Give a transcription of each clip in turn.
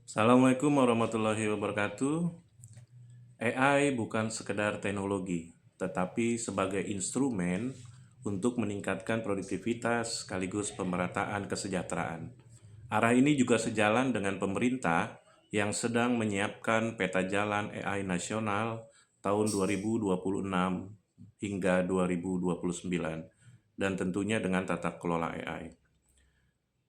Assalamualaikum warahmatullahi wabarakatuh. AI bukan sekedar teknologi, tetapi sebagai instrumen untuk meningkatkan produktivitas sekaligus pemerataan kesejahteraan. Arah ini juga sejalan dengan pemerintah yang sedang menyiapkan peta jalan AI nasional tahun 2026 hingga 2029 dan tentunya dengan tata kelola AI.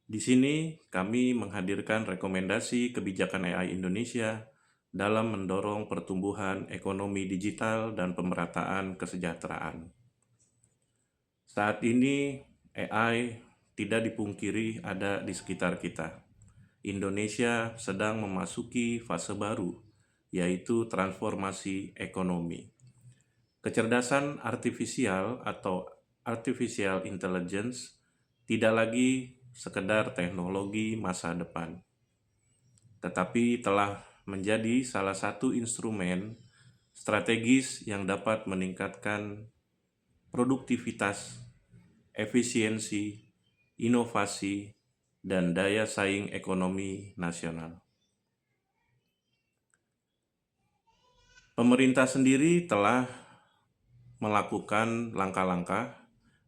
Di sini kami menghadirkan rekomendasi kebijakan AI Indonesia dalam mendorong pertumbuhan ekonomi digital dan pemerataan kesejahteraan. Saat ini AI tidak dipungkiri ada di sekitar kita. Indonesia sedang memasuki fase baru, yaitu transformasi ekonomi. Kecerdasan artifisial atau artificial intelligence tidak lagi sekedar teknologi masa depan, tetapi telah menjadi salah satu instrumen strategis yang dapat meningkatkan produktivitas, efisiensi, inovasi, dan daya saing ekonomi nasional. Pemerintah sendiri telah melakukan langkah-langkah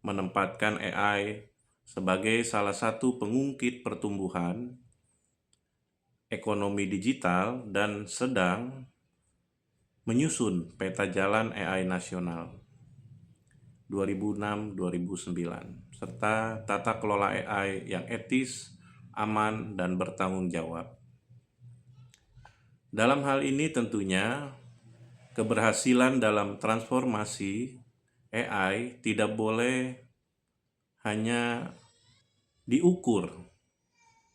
menempatkan AI sebagai salah satu pengungkit pertumbuhan ekonomi digital dan sedang menyusun peta jalan AI nasional 2006-2009 serta tata kelola AI yang etis, aman, dan bertanggung jawab. Dalam hal ini tentunya keberhasilan dalam transformasi AI tidak boleh hanya diukur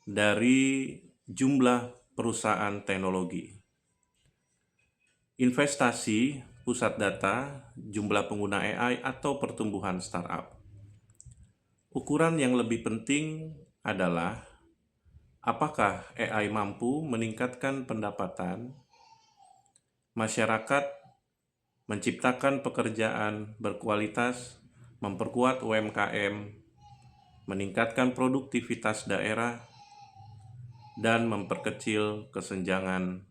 dari jumlah perusahaan teknologi. Investasi, pusat data, jumlah pengguna AI, atau pertumbuhan startup. Ukuran yang lebih penting adalah apakah AI mampu meningkatkan pendapatan masyarakat, menciptakan pekerjaan berkualitas, memperkuat UMKM, meningkatkan produktivitas daerah, dan memperkecil kesenjangan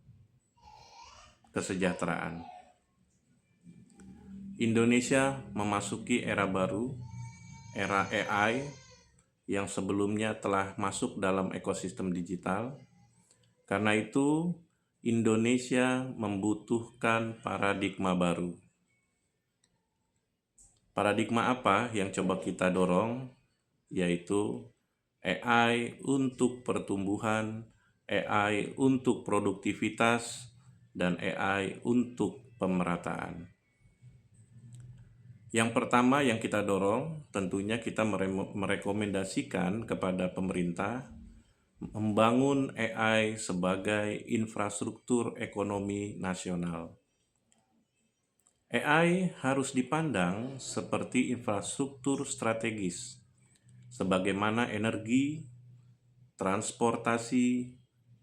kesejahteraan. Indonesia memasuki era baru, era AI yang sebelumnya telah masuk dalam ekosistem digital. Karena itu, Indonesia membutuhkan paradigma baru. Paradigma apa yang coba kita dorong? Yaitu AI untuk pertumbuhan, AI untuk produktivitas, dan AI untuk pemerataan. Yang pertama yang kita dorong, tentunya kita merekomendasikan kepada pemerintah membangun AI sebagai infrastruktur ekonomi nasional. AI harus dipandang seperti infrastruktur strategis, sebagaimana energi, transportasi,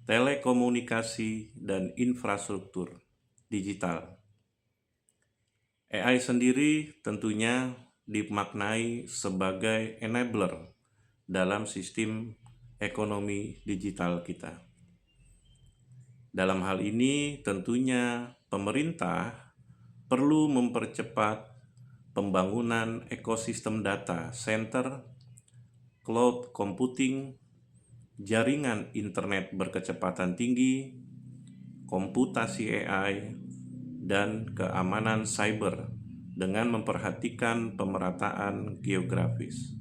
telekomunikasi, dan infrastruktur digital. AI sendiri tentunya dimaknai sebagai enabler dalam sistem ekonomi digital kita. Dalam hal ini tentunya pemerintah perlu mempercepat pembangunan ekosistem data center, cloud computing, jaringan internet berkecepatan tinggi, komputasi AI, dan keamanan cyber dengan memperhatikan pemerataan geografis.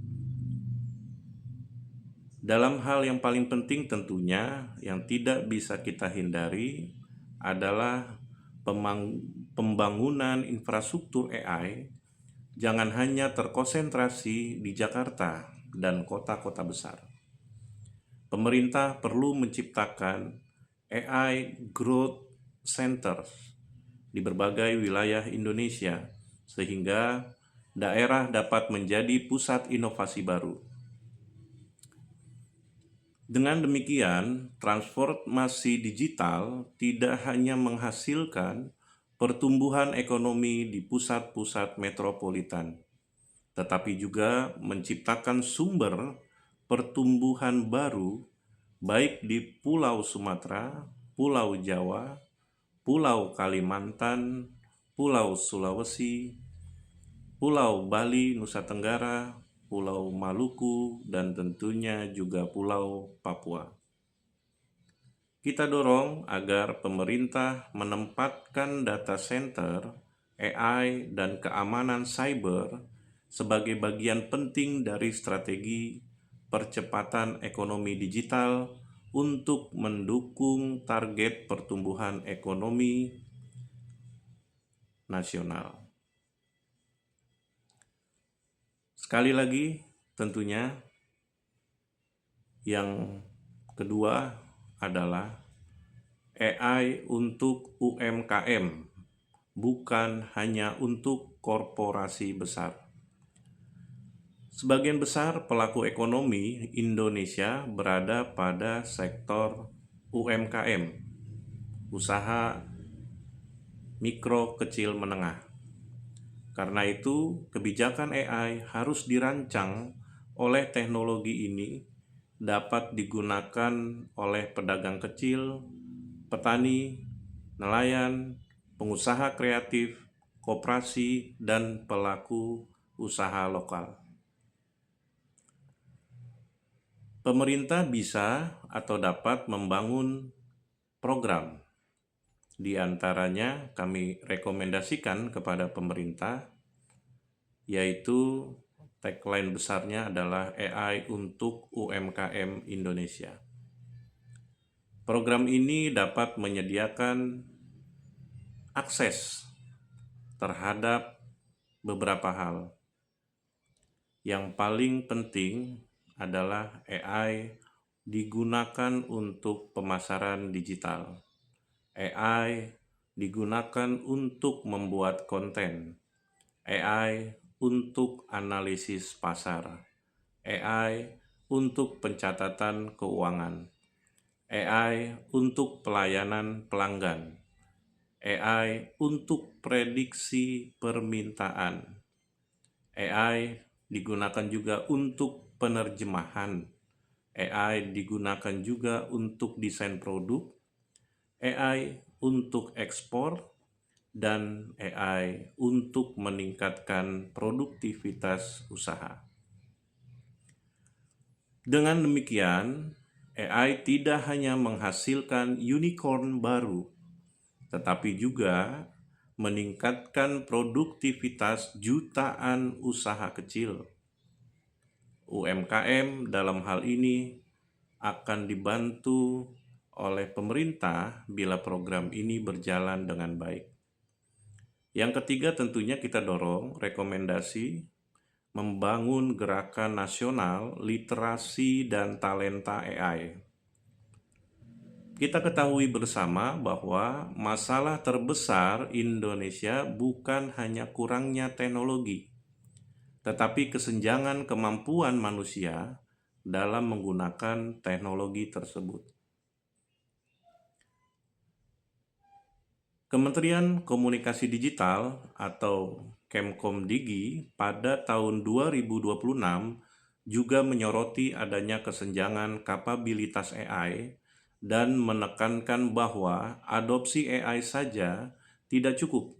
Dalam hal yang paling penting tentunya yang tidak bisa kita hindari adalah pembangunan infrastruktur AI jangan hanya terkonsentrasi di Jakarta dan kota-kota besar. Pemerintah perlu menciptakan AI Growth Centers di berbagai wilayah Indonesia sehingga daerah dapat menjadi pusat inovasi baru. Dengan demikian, transformasi digital tidak hanya menghasilkan pertumbuhan ekonomi di pusat-pusat metropolitan, tetapi juga menciptakan sumber pertumbuhan baru baik di Pulau Sumatera, Pulau Jawa, Pulau Kalimantan, Pulau Sulawesi, Pulau Bali, Nusa Tenggara, Pulau Maluku, dan tentunya juga Pulau Papua. Kita dorong agar pemerintah menempatkan data center, AI, dan keamanan cyber sebagai bagian penting dari strategi percepatan ekonomi digital untuk mendukung target pertumbuhan ekonomi nasional. Sekali lagi, tentunya yang kedua adalah AI untuk UMKM, bukan hanya untuk korporasi besar. Sebagian besar pelaku ekonomi Indonesia berada pada sektor UMKM, usaha mikro kecil menengah. Karena itu, kebijakan AI harus dirancang oleh teknologi ini dapat digunakan oleh pedagang kecil, petani, nelayan, pengusaha kreatif, koperasi, dan pelaku usaha lokal. Pemerintah bisa atau dapat membangun program. Di antaranya kami rekomendasikan kepada pemerintah, yaitu tagline besarnya adalah AI untuk UMKM Indonesia. Program ini dapat menyediakan akses terhadap beberapa hal. Yang paling penting adalah AI digunakan untuk pemasaran digital. AI digunakan untuk membuat konten. AI untuk analisis pasar. AI untuk pencatatan keuangan. AI untuk pelayanan pelanggan. AI untuk prediksi permintaan. AI digunakan juga untuk penerjemahan. AI digunakan juga untuk desain produk. AI untuk ekspor. Dan AI untuk meningkatkan produktivitas usaha. Dengan demikian, AI tidak hanya menghasilkan unicorn baru, tetapi juga meningkatkan produktivitas jutaan usaha kecil. UMKM dalam hal ini akan dibantu oleh pemerintah bila program ini berjalan dengan baik. Yang ketiga, tentunya kita dorong rekomendasi membangun gerakan nasional literasi dan talenta AI. Kita ketahui bersama bahwa masalah terbesar Indonesia bukan hanya kurangnya teknologi, tetapi kesenjangan kemampuan manusia dalam menggunakan teknologi tersebut. Kementerian Komunikasi Digital atau Kemkomdigi pada tahun 2026 juga menyoroti adanya kesenjangan kapabilitas AI dan menekankan bahwa adopsi AI saja tidak cukup.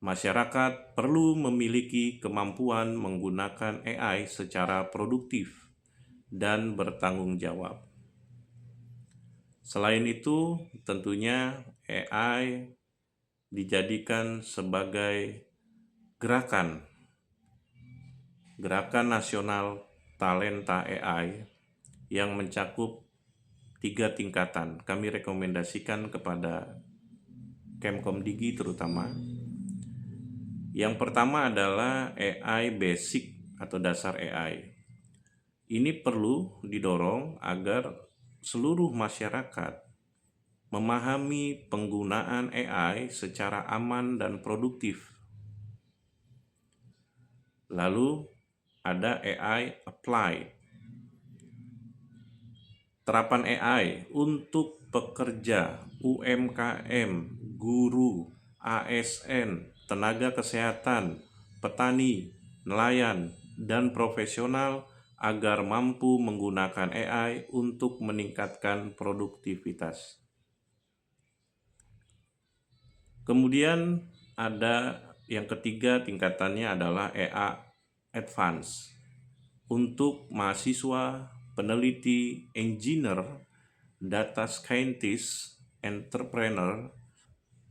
Masyarakat perlu memiliki kemampuan menggunakan AI secara produktif dan bertanggung jawab. Selain itu, tentunya AI dijadikan sebagai gerakan nasional talenta AI yang mencakup 3 tingkatan. Kami rekomendasikan kepada Kemkomdigi terutama. Yang pertama adalah AI Basic atau dasar AI. Ini perlu didorong agar seluruh masyarakat memahami penggunaan AI secara aman dan produktif. Lalu ada AI Applied. Terapan AI untuk pekerja, UMKM, guru, ASN, tenaga kesehatan, petani, nelayan, dan profesional agar mampu menggunakan AI untuk meningkatkan produktivitas. Kemudian ada yang ketiga, tingkatannya adalah AI Advance untuk mahasiswa, peneliti, engineer, data scientist, entrepreneur,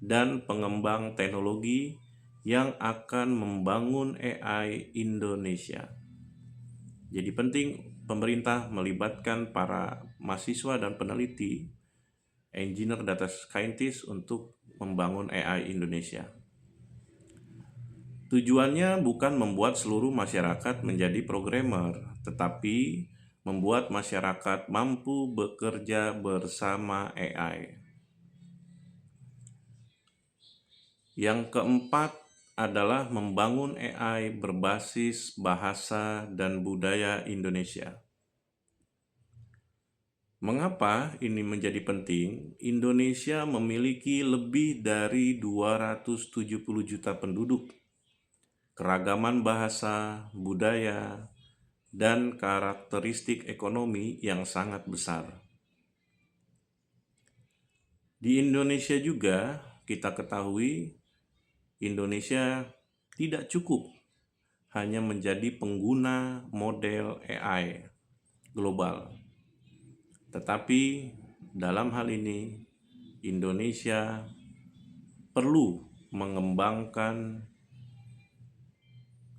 dan pengembang teknologi yang akan membangun AI Indonesia. Jadi penting pemerintah melibatkan para mahasiswa dan peneliti, engineer, data scientist untuk membangun AI Indonesia. Tujuannya bukan membuat seluruh masyarakat menjadi programmer, tetapi membuat masyarakat mampu bekerja bersama AI. Yang keempat adalah membangun AI berbasis bahasa dan budaya Indonesia. Mengapa ini menjadi penting? Indonesia memiliki lebih dari 270 juta penduduk. Keragaman bahasa, budaya, dan karakteristik ekonomi yang sangat besar. Di Indonesia juga kita ketahui Indonesia tidak cukup hanya menjadi pengguna model AI global. Tetapi dalam hal ini Indonesia perlu mengembangkan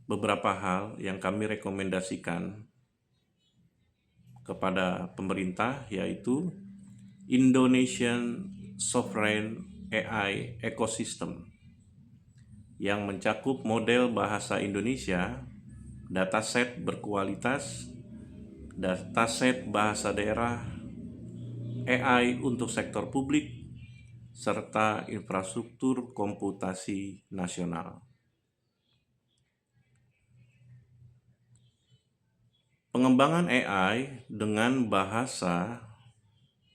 beberapa hal yang kami rekomendasikan kepada pemerintah, yaitu Indonesian Sovereign AI Ecosystem yang mencakup model bahasa Indonesia, dataset berkualitas, dataset bahasa daerah, AI untuk sektor publik, serta infrastruktur komputasi nasional. Pengembangan AI dengan bahasa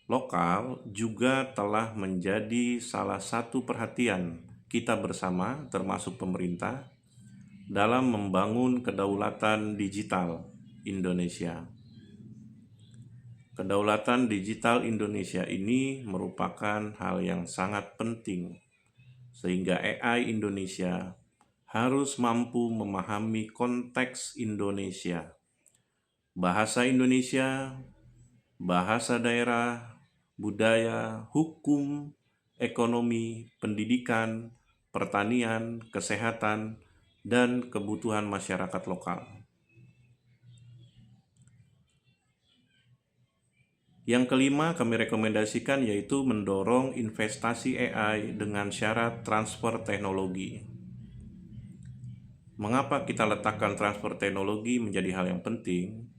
lokal juga telah menjadi salah satu perhatian kita bersama, termasuk pemerintah, dalam membangun kedaulatan digital Indonesia. Kedaulatan digital Indonesia ini merupakan hal yang sangat penting, sehingga AI Indonesia harus mampu memahami konteks Indonesia, bahasa Indonesia, bahasa daerah, budaya, hukum, ekonomi, pendidikan, pertanian, kesehatan, dan kebutuhan masyarakat lokal. Yang kelima kami rekomendasikan yaitu mendorong investasi AI dengan syarat transfer teknologi. Mengapa kita letakkan transfer teknologi menjadi hal yang penting?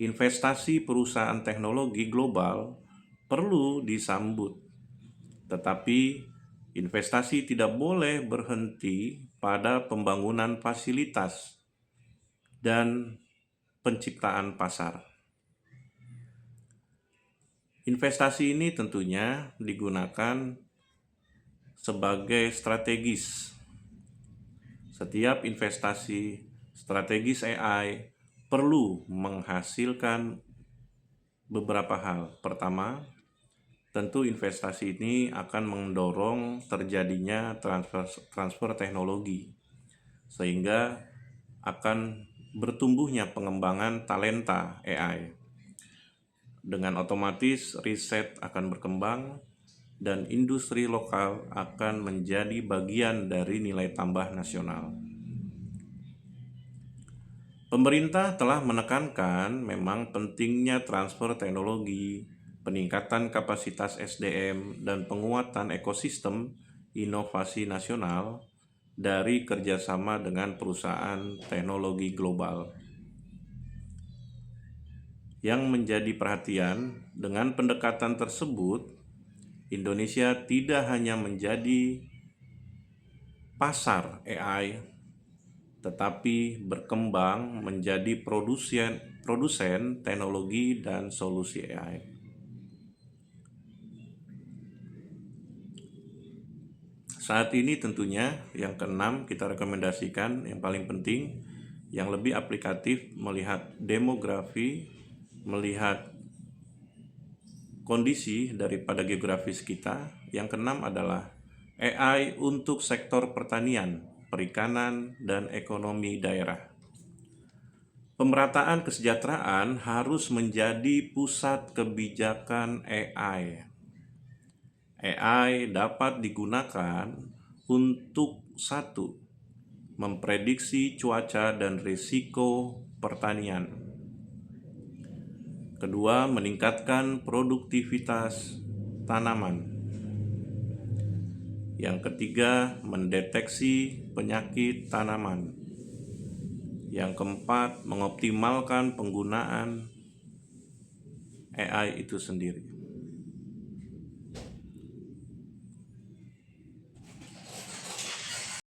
Investasi perusahaan teknologi global perlu disambut, tetapi investasi tidak boleh berhenti pada pembangunan fasilitas dan penciptaan pasar. Investasi ini tentunya digunakan sebagai strategis. Setiap investasi strategis AI perlu menghasilkan beberapa hal. Pertama, tentu investasi ini akan mendorong terjadinya transfer teknologi, sehingga akan bertumbuhnya pengembangan talenta AI. Dengan otomatis riset akan berkembang dan industri lokal akan menjadi bagian dari nilai tambah nasional. Pemerintah telah menekankan memang pentingnya transfer teknologi, peningkatan kapasitas SDM, dan penguatan ekosistem inovasi nasional dari kerjasama dengan perusahaan teknologi global. Yang menjadi perhatian dengan pendekatan tersebut, Indonesia tidak hanya menjadi pasar AI, tetapi berkembang menjadi produsen teknologi dan solusi AI. Saat ini tentunya yang keenam kita rekomendasikan yang paling penting Yang lebih aplikatif melihat demografi, melihat kondisi daripada geografis kita. Yang keenam adalah AI untuk sektor pertanian, perikanan, dan ekonomi daerah. Pemerataan kesejahteraan harus menjadi pusat kebijakan AI. AI dapat digunakan untuk satu, memprediksi cuaca dan risiko pertanian. Kedua, meningkatkan produktivitas tanaman. Yang ketiga, mendeteksi penyakit tanaman. Yang keempat, mengoptimalkan penggunaan AI itu sendiri.